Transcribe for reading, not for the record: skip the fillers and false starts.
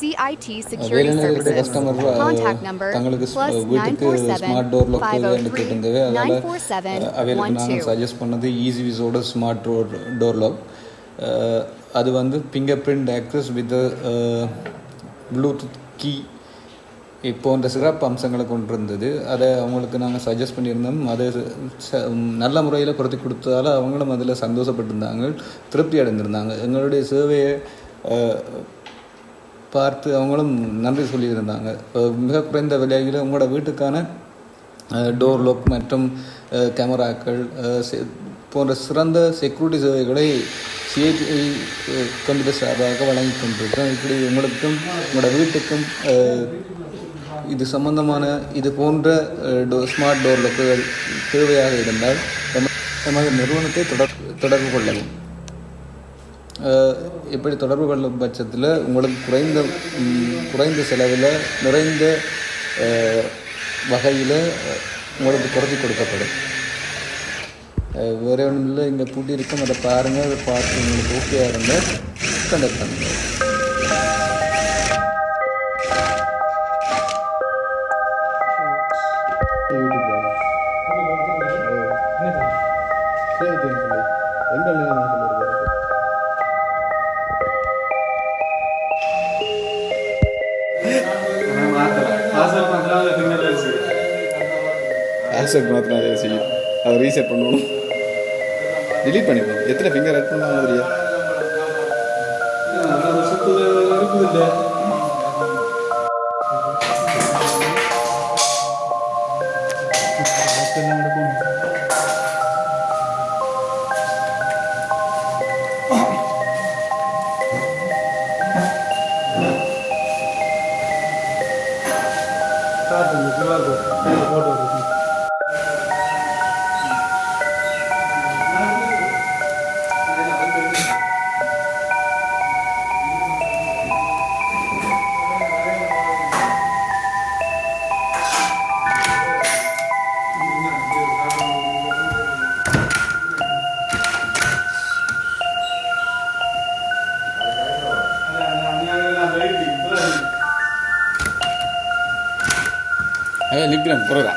CIT Security Services. Contact number +947 503 94712. Suggest பண்ணது ஈஸிவிஸோட smart door lock. அது வந்து finger print access with Bluetooth key போன்ற சிறப்பு அம்சங்களை கொண்டிருந்தது. அதை அவங்களுக்கு நாங்கள் சஜஸ்ட் பண்ணியிருந்தோம். அது நல்ல முறையில் பொருத்தி கொடுத்ததால் அவங்களும் அதில் சந்தோஷப்பட்டிருந்தாங்க, திருப்தி அடைந்திருந்தாங்க. எங்களுடைய சேவையை பார்த்து அவங்களும் நன்றி சொல்லியிருந்தாங்க. மிக குறைந்த விலையில் உங்களோட வீட்டுக்கான டோர் லாக் மற்றும் கேமராக்கள் போன்ற சிறந்த செக்யூரிட்டி சேவைகளை சிஐடி கம்ப்யூட்டர் சார்பாக வழங்கி கொண்டிருக்கோம். இப்படி உங்களுக்கும் உங்களோட வீட்டுக்கும் இது சம்பந்தமான இது போன்ற ஸ்மார்ட் டோர் லாக்குகள் தேவையாக இருந்தால் நமது நிறுவனத்தை தொடர்பு கொள்ளவும். இப்படி தொடர்பு கொள்ளும் பட்சத்தில் உங்களுக்கு குறைந்த செலவில் நிறைந்த வகையில் உங்களுக்கு குறைச்சி கொடுக்கப்படும். வேறு ஒன்றும் இல்லை, இங்கே பூட்டி இருக்கும், அதை பாருங்கள். அதை பார்த்து உங்களுக்கு ஓகேயாக இருந்தால் கண்டக்ட் பண்ணுங்கள். ஆக்செப்ட் மாத்திரம் அதை செய்யும். அதை ரீசெட் பண்ணணும், டிலீட் பண்ணிப்போம். எத்தனை ஃபிங்கர் ஆட் பண்ணலாம் மாதிரியா இருக்குதுல்ல. லிப்லாம் போகிறதா